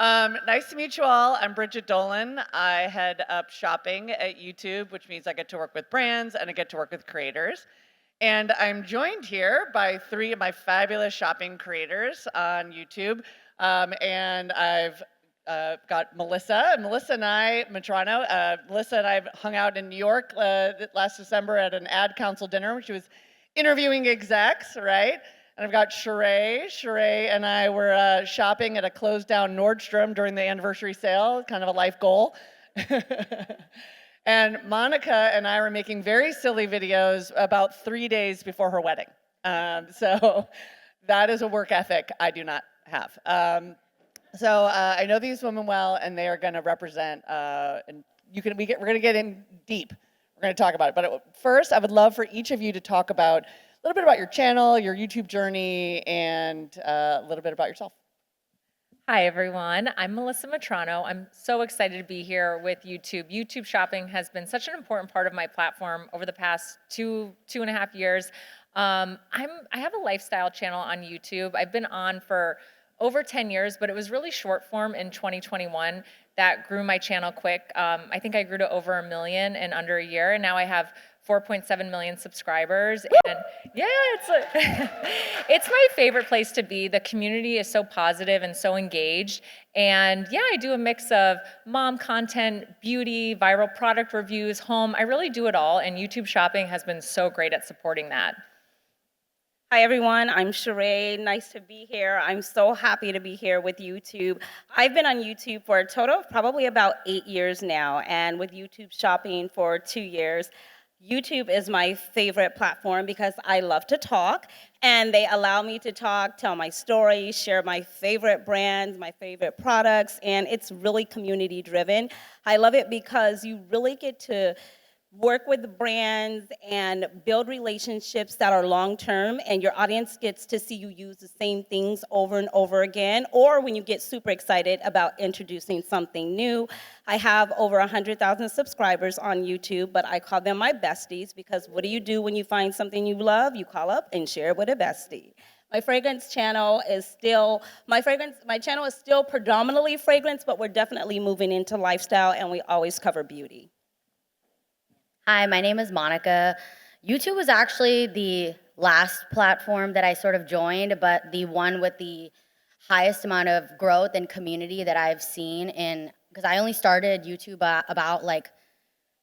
Nice to meet you all. I'm Bridget Dolan. I head up shopping at YouTube, which means I get to work with brands and I get to work with creators. And I'm joined here by three of my fabulous shopping creators on YouTube. And I've got Melissa. Melissa and I, Metrano, Melissa and I hung out in New York last December at an ad council dinner. She was interviewing execs, right? And I've got Cheraye. Cheraye and I were shopping at a closed down Nordstrom during the anniversary sale, kind of a life goal. And Monica and I were making very silly videos about 3 days before her wedding. So that is a work ethic I do not have. So I know these women well, and they are going to represent. And we're going to get in deep. We're going to talk about it. But first, I would love for each of you to talk about a little bit about your channel, your YouTube journey, and a little bit about yourself. Hi, everyone. I'm Melissa Metrano. I'm so excited to be here with YouTube. YouTube shopping has been such an important part of my platform over the past two and a half years. I have a lifestyle channel on YouTube. I've been on for over 10 years, but it was really short form in 2021 that grew my channel quick. I think I grew to over 1 million in under a year, and now I have 4.7 million subscribers. And yeah, it's my favorite place to be. The community is so positive and so engaged. And yeah, I do a mix of mom content, beauty, viral product reviews, home. I really do it all, and YouTube shopping has been so great at supporting that. Hi everyone, I'm Cheraye. Nice to be here. I'm so happy to be here with YouTube. I've been on YouTube for a total of probably about 8 years now, and with YouTube shopping for 2 years. YouTube is my favorite platform because I love to talk, and they allow me to talk, tell my story, share my favorite brands, my favorite products, and it's really community driven. I love it because you really get to work with the brands and build relationships that are long-term, and your audience gets to see you use the same things over and over again, or when you get super excited about introducing something new. I have over 100,000 subscribers on YouTube, but I call them my besties because what do you do when you find something you love? You call up and share it with a bestie. My channel is still predominantly fragrance, but we're definitely moving into lifestyle, and we always cover beauty. Hi, my name is Monica. YouTube was actually the last platform that I sort of joined, but the one with the highest amount of growth and community that I've seen because I only started YouTube about like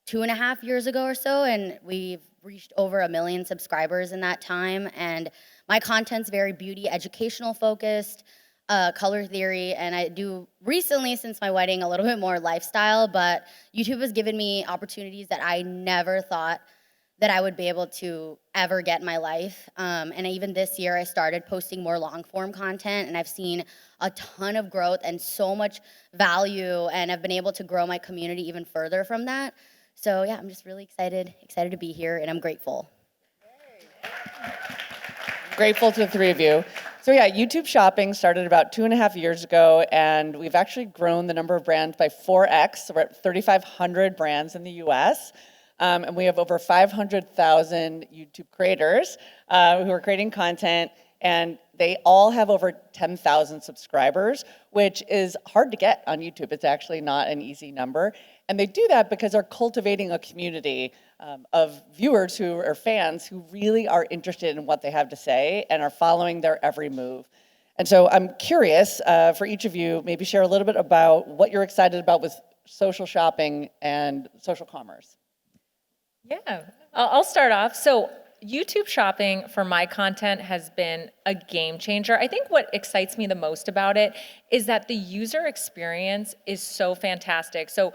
2.5 years ago or so, and we've reached over 1 million subscribers in that time. And my content's very beauty, educational focused, color theory, and I do recently, since my wedding, a little bit more lifestyle, but YouTube has given me opportunities that I never thought that I would be able to ever get in my life. And even this year, I started posting more long-form content, and I've seen a ton of growth and so much value, and I've been able to grow my community even further from that. So yeah, I'm just really excited to be here, and I'm grateful. Grateful to the three of you. So yeah, YouTube shopping started about 2.5 years ago, and we've actually grown the number of brands by 4x. So we're at 3,500 brands in the US, and we have over 500,000 YouTube creators who are creating content, and they all have over 10,000 subscribers, which is hard to get on YouTube. It's actually not an easy number. And they do that because they're cultivating a community of viewers who are fans who really are interested in what they have to say and are following their every move. And so I'm curious for each of you, maybe share a little bit about what you're excited about with social shopping and social commerce. Yeah, I'll start off. So YouTube shopping for my content has been a game changer. I think what excites me the most about it is that the user experience is so fantastic. So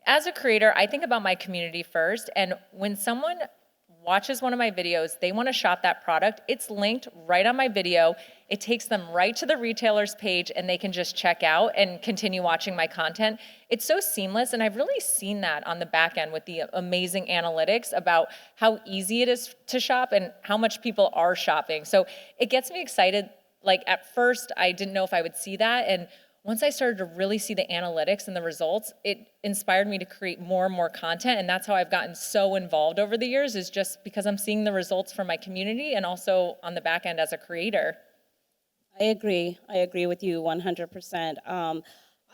as a creator, I think about my community first, and when someone watches one of my videos, they want to shop that product, it's linked right on my video. It takes them right to the retailer's page, and they can just check out and continue watching my content. It's so seamless, and I've really seen that on the back end with the amazing analytics about how easy it is to shop and how much people are shopping. So it gets me excited. Like at first, I didn't know if I would see that, and once I started to really see the analytics and the results, it inspired me to create more and more content, and that's how I've gotten so involved over the years, is just because I'm seeing the results from my community and also on the back end as a creator. I agree with you 100%.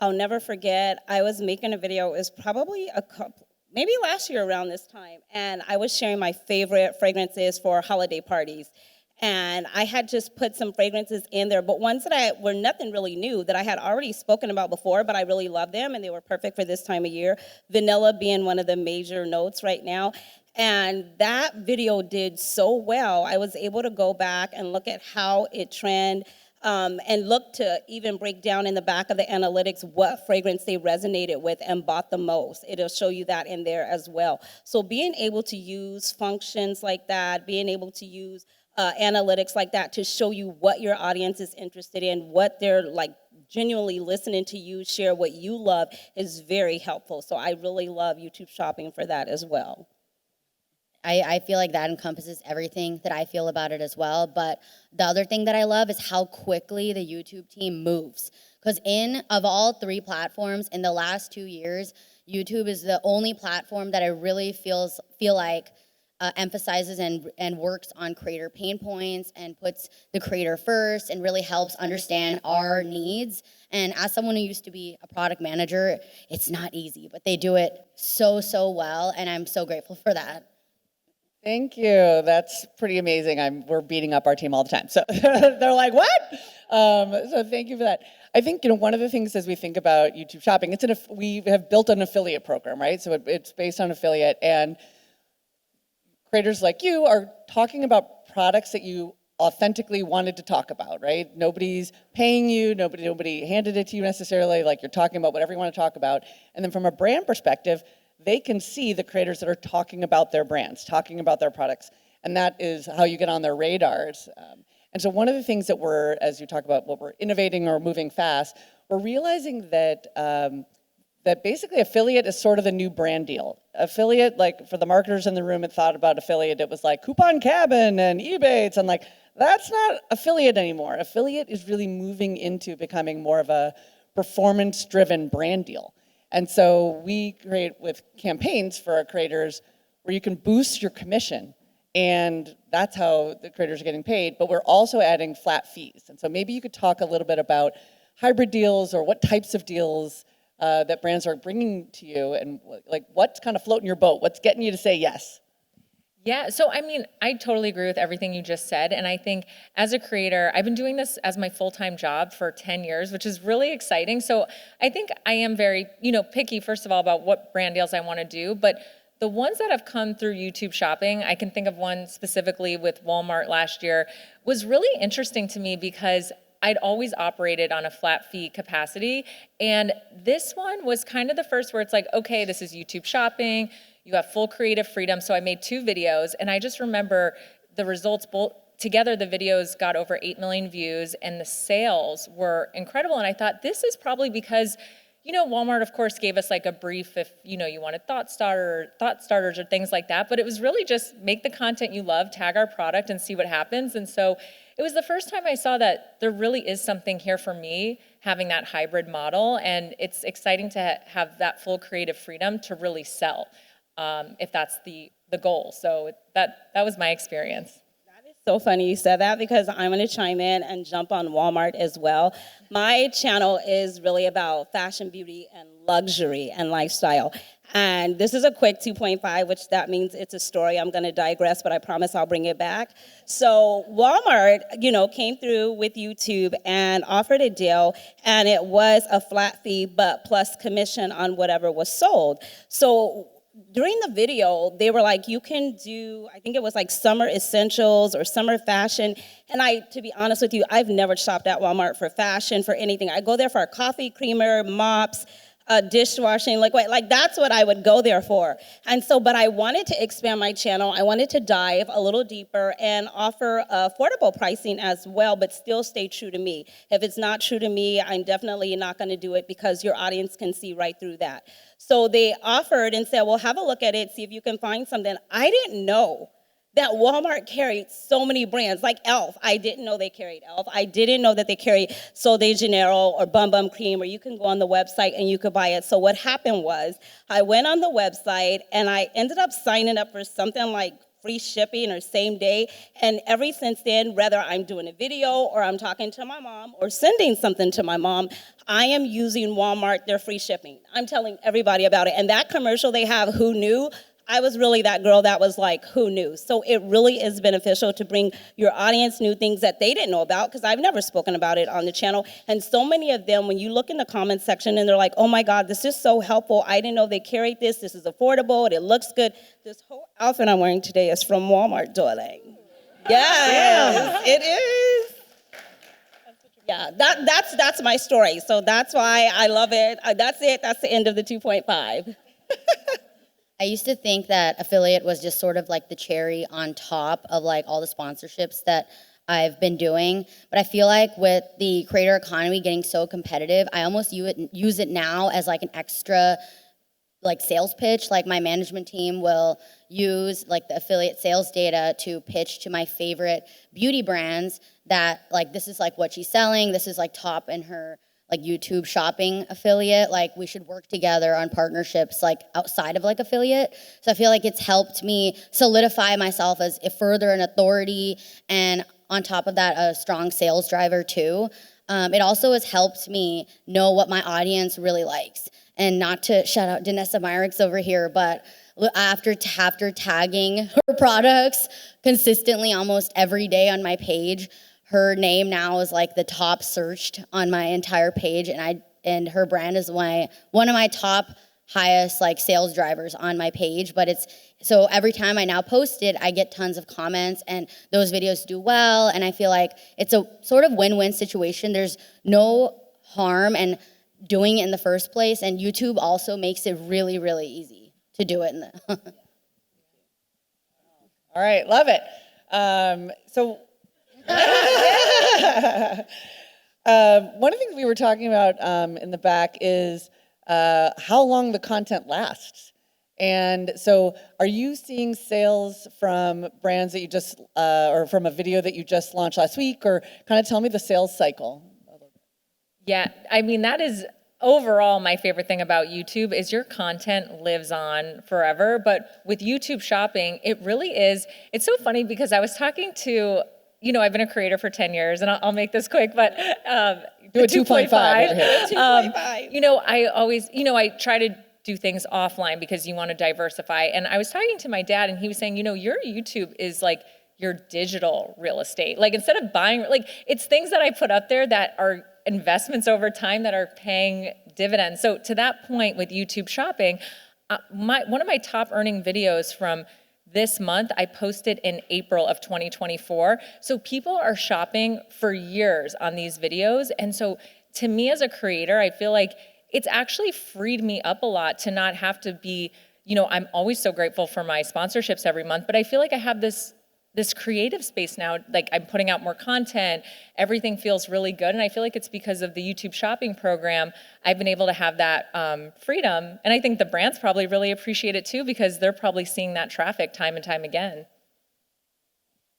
I'll never forget, I was making a video, it was probably maybe last year around this time, and I was sharing my favorite fragrances for holiday parties. And I had just put some fragrances in there, but ones that were nothing really new that I had already spoken about before, but I really loved them and they were perfect for this time of year. Vanilla being one of the major notes right now. And that video did so well. I was able to go back and look at how it trended, and look to even break down in the back of the analytics what fragrance they resonated with and bought the most. It'll show you that in there as well. So being able to use functions like that, being able to use analytics like that to show you what your audience is interested in, what they're like genuinely listening to you share what you love is very helpful. So I really love YouTube Shopping for that as well. I feel like that encompasses everything that I feel about it as well. But the other thing that I love is how quickly the YouTube team moves. Because of all three platforms, in the last 2 years, YouTube is the only platform that I really feel like emphasizes and works on creator pain points and puts the creator first and really helps understand our needs. And as someone who used to be a product manager, it's not easy, but they do it so well, and I'm so grateful for that. Thank you. That's pretty amazing. We're beating up our team all the time. So they're like, what? So thank you for that. I think, one of the things as we think about YouTube Shopping, we have built an affiliate program, right? So it's based on affiliate, and creators like you are talking about products that you authentically wanted to talk about, right? Nobody's paying you, nobody handed it to you necessarily, like you're talking about whatever you want to talk about. And then from a brand perspective, they can see the creators that are talking about their brands, talking about their products. And that is how you get on their radars. And so one of the things that as you talk about what we're innovating or moving fast, we're realizing that that basically affiliate is sort of the new brand deal. Affiliate, like for the marketers in the room that thought about affiliate, it was like Coupon Cabin and Ebates, and like, that's not affiliate anymore. Affiliate is really moving into becoming more of a performance-driven brand deal. And so we create with campaigns for our creators where you can boost your commission, and that's how the creators are getting paid, but we're also adding flat fees. And so maybe you could talk a little bit about hybrid deals or what types of deals that brands are bringing to you, and like what's kind of floating your boat? What's getting you to say yes? Yeah, so I mean, I totally agree with everything you just said. And I think as a creator, I've been doing this as my full-time job for 10 years, which is really exciting. So I think I am very, picky, first of all, about what brand deals I want to do. But the ones that have come through YouTube Shopping, I can think of one specifically with Walmart last year, was really interesting to me because I'd always operated on a flat fee capacity. And this one was kind of the first where it's like, okay, this is YouTube Shopping. You have full creative freedom. So I made 2 videos, and I just remember the results both together. The videos got over 8 million views, and the sales were incredible. And I thought, this is probably because, Walmart, of course, gave us like a brief if, you wanted thought starters or things like that. But it was really just make the content you love, tag our product, and see what happens. And so it was the first time I saw that there really is something here for me having that hybrid model. And it's exciting to have that full creative freedom to really sell. If that's the goal. So that was my experience. That is so funny you said that, because I'm going to chime in and jump on Walmart as well. My channel is really about fashion, beauty, and luxury and lifestyle. And this is a quick 2.5, which that means it's a story. I'm going to digress, but I promise I'll bring it back. So Walmart, came through with YouTube and offered a deal, and it was a flat fee, but plus commission on whatever was sold. So during the video, they were like, you can do, I think it was like summer essentials or summer fashion. And to be honest with you, I've never shopped at Walmart for fashion, for anything. I go there for a coffee creamer, mops, dishwashing, like that's what I would go there for. And so, but I wanted to expand my channel. I wanted to dive a little deeper and offer affordable pricing as well, but still stay true to me. If it's not true to me, I'm definitely not going to do it, because your audience can see right through that. So they offered and said, well, have a look at it, see if you can find something. I didn't know that Walmart carried so many brands, like e.l.f. I didn't know they carried e.l.f. I didn't know that they carried Sol de Janeiro or Bum Bum Cream, or you can go on the website and you could buy it. So what happened was, I went on the website and I ended up signing up for something like free shipping or same day. And ever since then, whether I'm doing a video or I'm talking to my mom or sending something to my mom, I am using Walmart, their free shipping. I'm telling everybody about it. And that commercial they have, Who Knew? I was really that girl that was like, who knew? So it really is beneficial to bring your audience new things that they didn't know about, because I've never spoken about it on the channel. And so many of them, when you look in the comment section and they're like, oh my God, this is so helpful. I didn't know they carried this. This is affordable and it looks good. This whole outfit I'm wearing today is from Walmart, Dolan. Yes, it is. Yeah, that's my story. So that's why I love it. That's it. That's the end of the 2.5. I used to think that affiliate was just sort of like the cherry on top of like all the sponsorships that I've been doing. But I feel like with the creator economy getting so competitive, I almost use it now as like an extra like sales pitch. Like my management team will use like the affiliate sales data to pitch to my favorite beauty brands that like, this is like what she's selling. This is like top in her like YouTube shopping affiliate, like we should work together on partnerships like outside of like affiliate. So I feel like it's helped me solidify myself as a further an authority, and on top of that, a strong sales driver too. It also has helped me know what my audience really likes. And not to shout out Danessa Myricks over here, but after tagging her products consistently almost every day on my page, her name now is like the top searched on my entire page, and her brand is one of my top highest like sales drivers on my page. But it's so every time I now post it, I get tons of comments, and those videos do well, and I feel like it's a sort of win-win situation. There's no harm in doing it in the first place, and YouTube also makes it really, really easy to do it. All right, love it. One of the things we were talking about in the back is how long the content lasts. And so are you seeing sales from brands that you just, or from a video that you just launched last week, or kind of tell me the sales cycle? Yeah, I mean, that is overall my favorite thing about YouTube is your content lives on forever. But with YouTube shopping, it really is, it's so funny because I was talking to, I've been a creator for 10 years, and I'll make this quick, but do a 2.5 over here. 2.5. I always, I try to do things offline because you want to diversify. And I was talking to my dad, and he was saying, your YouTube is like your digital real estate. Like instead of buying, like it's things that I put up there that are investments over time that are paying dividends. So to that point with YouTube shopping, one of my top earning videos from this month, I posted in April of 2024. So people are shopping for years on these videos. And so to me as a creator, I feel like it's actually freed me up a lot to not have to be, I'm always so grateful for my sponsorships every month, but I feel like I have this creative space now. Like I'm putting out more content, everything feels really good. And I feel like it's because of the YouTube shopping program, I've been able to have that freedom. And I think the brands probably really appreciate it too, because they're probably seeing that traffic time and time again.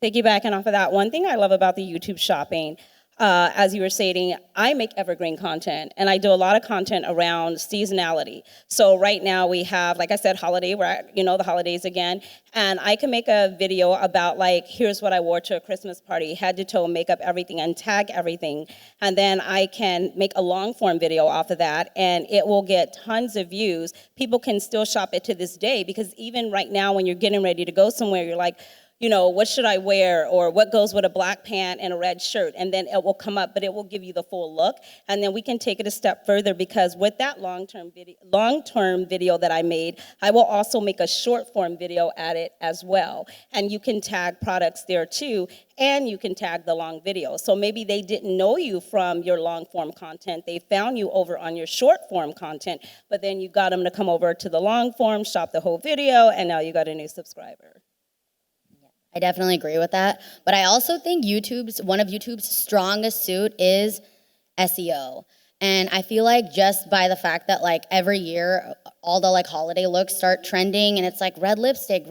Piggybacking off of that, one thing I love about the YouTube shopping, as you were stating, I make evergreen content, and I do a lot of content around seasonality. So right now we have, like I said, holiday, we're at, the holidays again, and I can make a video about like, here's what I wore to a Christmas party, head to toe, makeup, everything, and tag everything. And then I can make a long form video off of that, and it will get tons of views. People can still shop it to this day, because even right now when you're getting ready to go somewhere, you're like, what should I wear, or what goes with a black pant and a red shirt, and then it will come up, but it will give you the full look. And then we can take it a step further, because with that long-term video that I made, I will also make a short-form video at it as well. And you can tag products there too, and you can tag the long video. So maybe they didn't know you from your long-form content. They found you over on your short-form content, but then you got them to come over to the long-form, shop the whole video, and now you got a new subscriber. I definitely agree with that. But I also think one of YouTube's strongest suit is SEO. And I feel like just by the fact that like every year, all the like holiday looks start trending, and it's like red lipstick,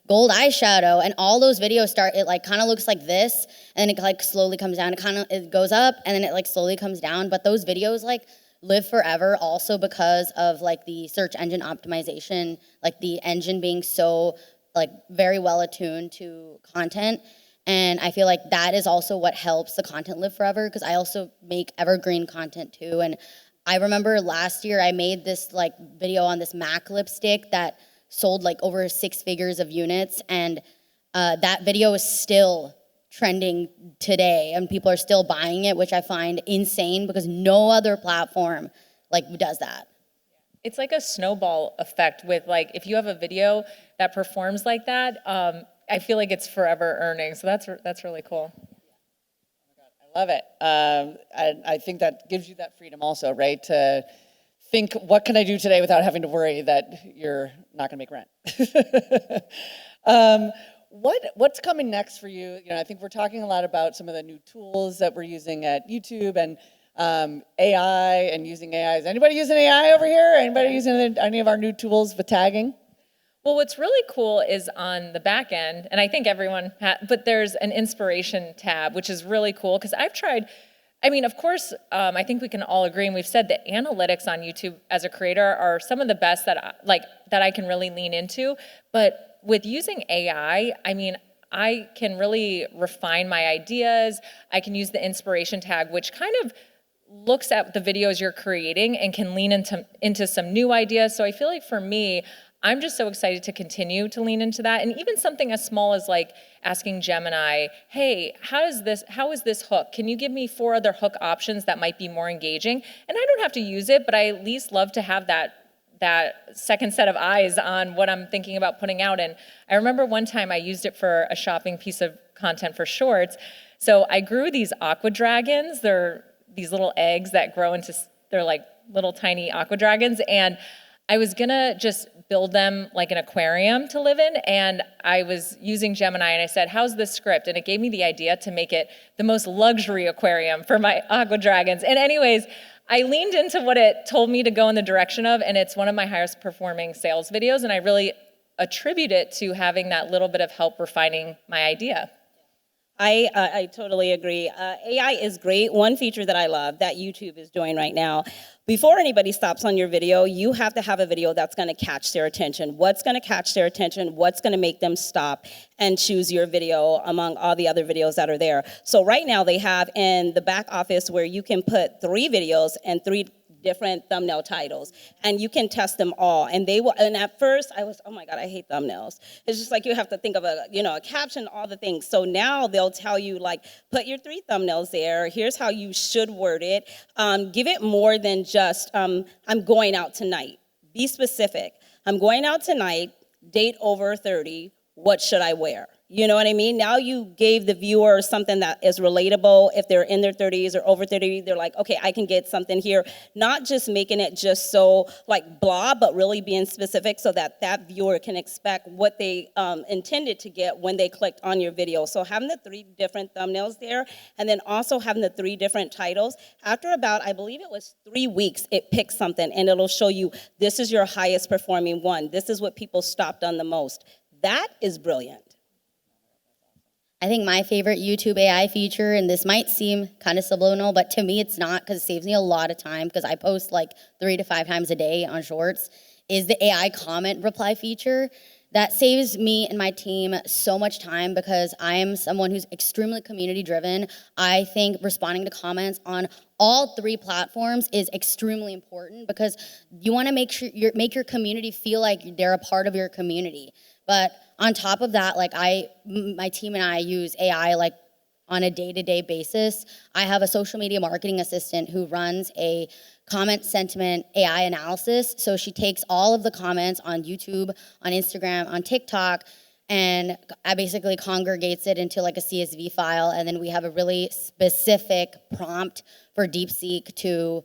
gold eyeshadow, and all those videos it like kind of looks like this, and it like slowly comes down. It goes up, and then it like slowly comes down. But those videos like live forever also because of like the search engine optimization, like the engine being so like very well attuned to content. And I feel like that is also what helps the content live forever, because I also make evergreen content too. And I remember last year I made this like video on this MAC lipstick that sold like over 6 figures of units, and that video is still trending today, and people are still buying it, which I find insane because no other platform like does that. It's like a snowball effect with like, if you have a video that performs like that, I feel like it's forever earning. So that's really cool. I love it. I think that gives you that freedom also, right? To think, what can I do today without having to worry that you're not going to make rent? What's coming next for you? You know, I think we're talking a lot about some of the new tools that we're using at YouTube and AI and using AI. Is anybody using AI over here? Anybody using any of our new tools with tagging? Well, what's really cool is on the back end, and I think everyone, but there's an inspiration tab, which is really cool because I've tried. I mean, of course, I think we can all agree, and we've said that analytics on YouTube as a creator are some of the best that I can really lean into. But with using AI, I mean, I can really refine my ideas. I can use the inspiration tag, which kind of looks at the videos you're creating and can lean into some new ideas. So I feel like for me, I'm just so excited to continue to lean into that. And even something as small as like asking Gemini, hey, how is this hook? Can you give me 4 other hook options that might be more engaging? And I don't have to use it, but I at least love to have that second set of eyes on what I'm thinking about putting out. And I remember one time I used it for a shopping piece of content for shorts. So I grew these aqua dragons. They're these little eggs that grow into, they're like little tiny aqua dragons. And I was gonna just build them like an aquarium to live in, and I was using Gemini and I said, how's this script? And it gave me the idea to make it the most luxury aquarium for my aqua dragons. And anyways, I leaned into what it told me to go in the direction of, and it's one of my highest performing sales videos, and I really attribute it to having that little bit of help refining my idea. I totally agree. AI is great. One feature that I love that YouTube is doing right now, before anybody stops on your video, you have to have a video that's going to catch their attention. What's going to catch their attention? What's going to make them stop and choose your video among all the other videos that are there? So right now they have in the back office where you can put 3 videos and 3 different thumbnail titles, and you can test them all. And they will. And at first, I was, oh my God, I hate thumbnails. It's just like you have to think of a caption, all the things. So now they'll tell you like, put your 3 thumbnails there. Here's how you should word it. Give it more than just I'm going out tonight. Be specific. I'm going out tonight. Date over 30. What should I wear? You know what I mean? Now you gave the viewer something that is relatable. If they're in their 30s or over 30, they're like, okay, I can get something here. Not just making it just so like blah, but really being specific so that that viewer can expect what they intended to get when they clicked on your video. So having the 3 different thumbnails there, and then also having the 3 different titles, after about, I believe it was 3 weeks, it picks something and it'll show you, this is your highest performing one. This is what people stopped on the most. That is brilliant. I think my favorite YouTube AI feature, and this might seem kind of subliminal, but to me it's not, because it saves me a lot of time because I post like 3 to 5 times a day on Shorts, is the AI comment reply feature. That saves me and my team so much time because I am someone who's extremely community driven. I think responding to comments on all 3 platforms is extremely important because you want to make sure make your community feel like they're a part of your community. But on top of that, like my team and I use AI like on a day-to-day basis. I have a social media marketing assistant who runs a comment sentiment AI analysis. So she takes all of the comments on YouTube, on Instagram, on TikTok, and I basically congregates it into like a CSV file. And then we have a really specific prompt for DeepSeek to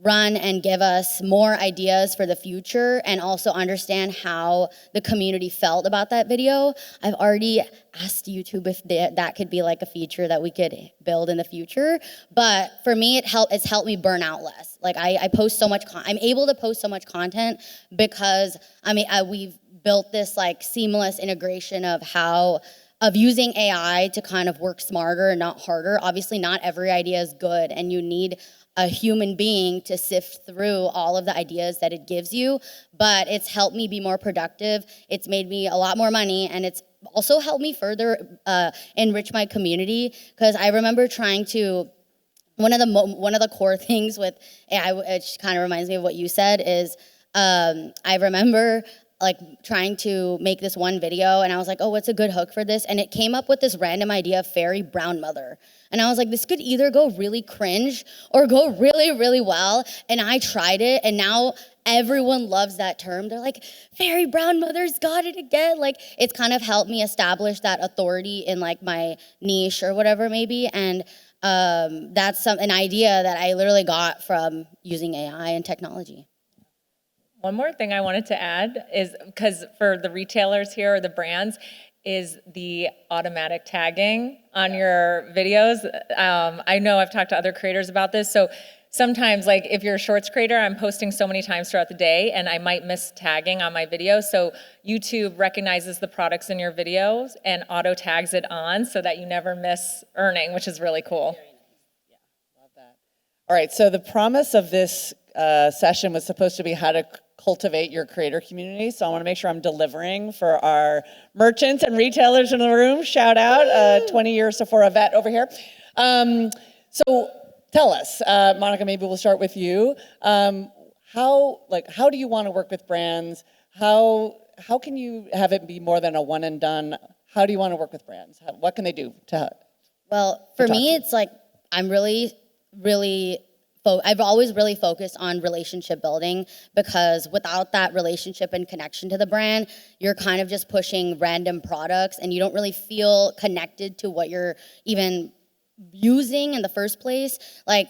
run and give us more ideas for the future and also understand how the community felt about that video. I've already asked YouTube if that could be like a feature that we could build in the future. But for me, it's helped me burn out less. Like I post so much, I'm able to post so much content because we've built this like seamless integration of how of using AI to kind of work smarter and not harder. Obviously, not every idea is good, and you need a human being to sift through all of the ideas that it gives you, but it's helped me be more productive. It's made me a lot more money, and it's also helped me further enrich my community, because I remember trying to, one of the core things with AI, which kind of reminds me of what you said, is I remember like trying to make this one video, and I was like, oh, what's a good hook for this? And it came up with this random idea of fairy brown mother. And I was like, this could either go really cringe or go really, really well. And I tried it, and now everyone loves that term. They're like, fairy brown mother's got it again. Like, it's kind of helped me establish that authority in like my niche or whatever maybe. And that's an idea that I literally got from using AI and technology. One more thing I wanted to add is, because for the retailers here or the brands, is the automatic tagging on your videos. I know I've talked to other creators about this. So sometimes, like if you're a shorts creator, I'm posting so many times throughout the day and I might miss tagging on my video. So YouTube recognizes the products in your videos and auto tags it on so that you never miss earning, which is really cool. Love that. All right, so the promise of this session was supposed to be how to cultivate your creator community. So I want to make sure I'm delivering for our merchants and retailers in the room. Shout out, 20-year Sephora vet over here. So tell us, Monica, maybe we'll start with you. How do you want to work with brands? How can you have it be more than a one and done? How do you want to work with brands? What can they do to? Well, for me, it's like I'm I've always really focused on relationship building, because without that relationship and connection to the brand, you're kind of just pushing random products and you don't really feel connected to what you're even using in the first place. Like,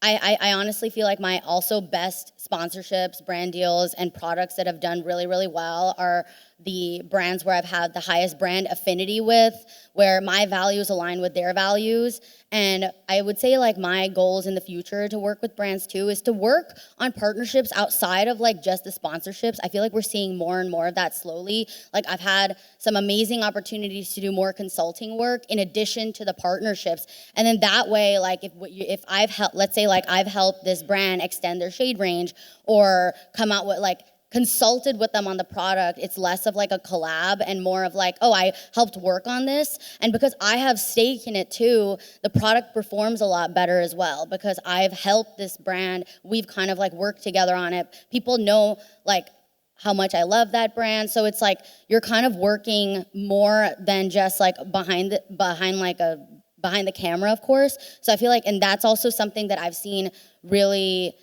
I honestly feel like my also best sponsorships, brand deals, and products that have done really, really well are the brands where I've had the highest brand affinity with, where my values align with their values. And I would say like my goals in the future to work with brands too is to work on partnerships outside of like just the sponsorships. I feel like we're seeing more and more of that slowly. Like I've had some amazing opportunities to do more consulting work in addition to the partnerships. And then that way, like if I've helped, let's say like I've helped this brand extend their shade range or come out with like consulted with them on the product, it's less of like a collab and more of like, oh, I helped work on this. And because I have stake in it too, the product performs a lot better as well, because I've helped this brand. We've kind of like worked together on it. People know like how much I love that brand. So it's like you're kind of working more than just like behind the camera, of course. So I feel like, and that's also something that I've seen really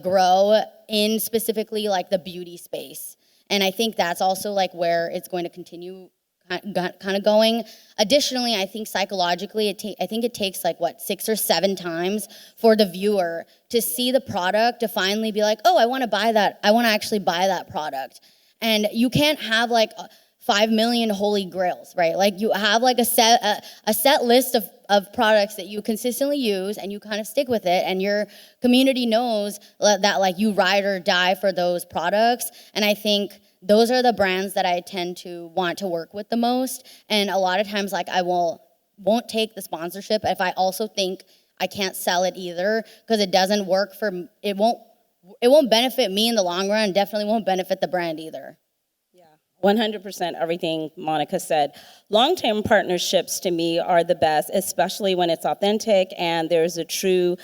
grow in specifically like the beauty space. And I think that's also like where it's going to continue kind of going. Additionally, I think psychologically, I think it takes like 6 or 7 times for the viewer to see the product to finally be like, oh, I want to buy that. I want to actually buy that product. And you can't have like 5 million holy grails, right? Like you have like a set list of products that you consistently use and you kind of stick with it, and your community knows that like you ride or die for those products. And I think those are the brands that I tend to want to work with the most. And a lot of times like I won't take the sponsorship if I also think I can't sell it either, because it doesn't work for, it won't benefit me in the long run, definitely won't benefit the brand either. 100% everything Monica said. Long-term partnerships to me are the best, especially when it's authentic and there's a true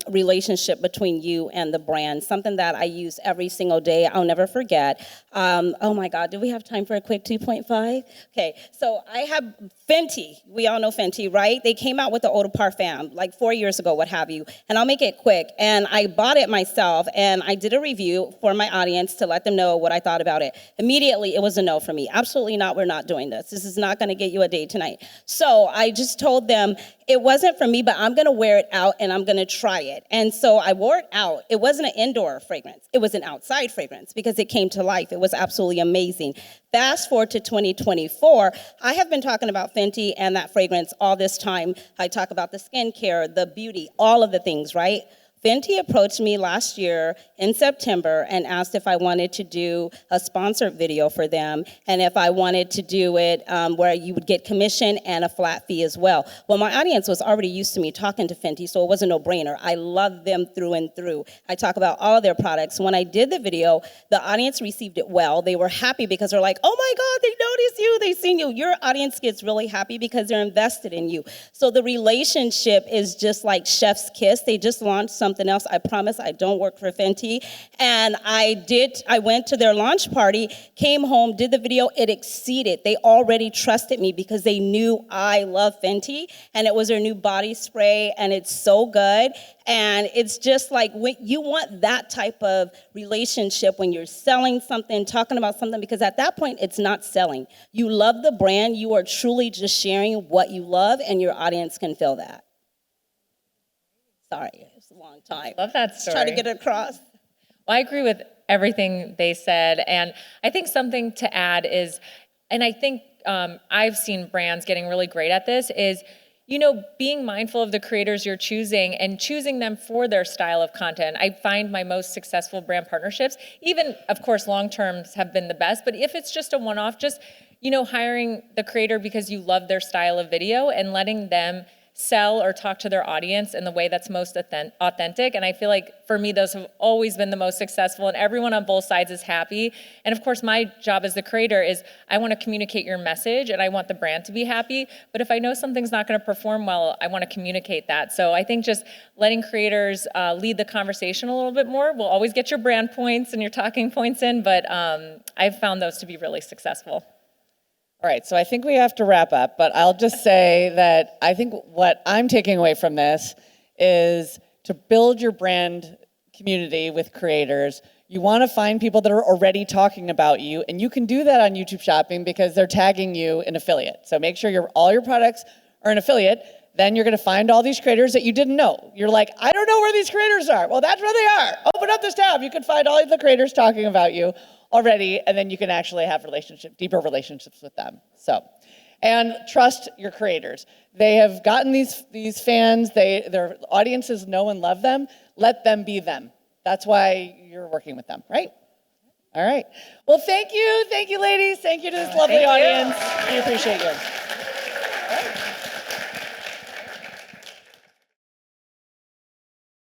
relationship between you and the brand. Something that I use every single day, I'll never forget. Oh my God, do we have time for a quick 2.5? Okay, so I have Fenty. We all know Fenty, right? They came out with the Eau de Parfum like 4 years ago, what have you. And I'll make it quick. And I bought it myself, and I did a review for my audience to let them know what I thought about it. Immediately, it was a no for me. Absolutely not, we're not doing this. This is not gonna get you a date tonight. So I just told them it wasn't for me, but I'm gonna wear it out and I'm gonna try it. And so I wore it out. It wasn't an indoor fragrance. It was an outside fragrance because it came to life. It was absolutely amazing. Fast forward to 2024, I have been talking about Fenty and that fragrance all this time. I talk about the skincare, the beauty, all of the things, right? Fenty approached me last year in September and asked if I wanted to do a sponsored video for them and if I wanted to do it where you would get commission and a flat fee as well. Well, my audience was already used to me talking to Fenty, so it was a no-brainer. I love them through and through. I talk about all of their products. When I did the video, the audience received it well. They were happy because they're like, oh my God, they noticed you, they seen you. Your audience gets really happy because they're invested in you. So the relationship is just like chef's kiss. They just launched something else. I promise I don't work for Fenty. And I went to their launch party, came home, did the video. It exceeded. They already trusted me because they knew I love Fenty, and it was their new body spray, and it's so good. And it's just like when you want that type of relationship when you're selling something, talking about something, because at that point, it's not selling. You love the brand. You are truly just sharing what you love, and your audience can feel that. Sorry, it's a long time. Love that story. Try to get it across. Well, I agree with everything they said. And I think something to add is, and I think I've seen brands getting really great at this, is being mindful of the creators you're choosing and choosing them for their style of content. I find my most successful brand partnerships, even, of course, long-terms have been the best, but if it's just a one-off, just, hiring the creator because you love their style of video and letting them sell or talk to their audience in the way that's most authentic. And I feel like for me, those have always been the most successful, and everyone on both sides is happy. And of course, my job as the creator is I want to communicate your message and I want the brand to be happy. But if I know something's not going to perform well, I want to communicate that. So I think just letting creators lead the conversation a little bit more will always get your brand points and your talking points in, but I've found those to be really successful. All right, so I think we have to wrap up, but I'll just say that I think what I'm taking away from this is to build your brand community with creators. You want to find people that are already talking about you, and you can do that on YouTube Shopping because they're tagging you an affiliate. So make sure all your products are an affiliate. Then you're going to find all these creators that you didn't know. You're like, I don't know where these creators are. Well, that's where they are. Open up this tab. You can find all of the creators talking about you already, and then you can actually have deeper relationships with them. So, and trust your creators. They have gotten these fans. Their audiences know and love them. Let them be them. That's why you're working with them, right? All right. Well, thank you, ladies. Thank you to this lovely audience. We appreciate you.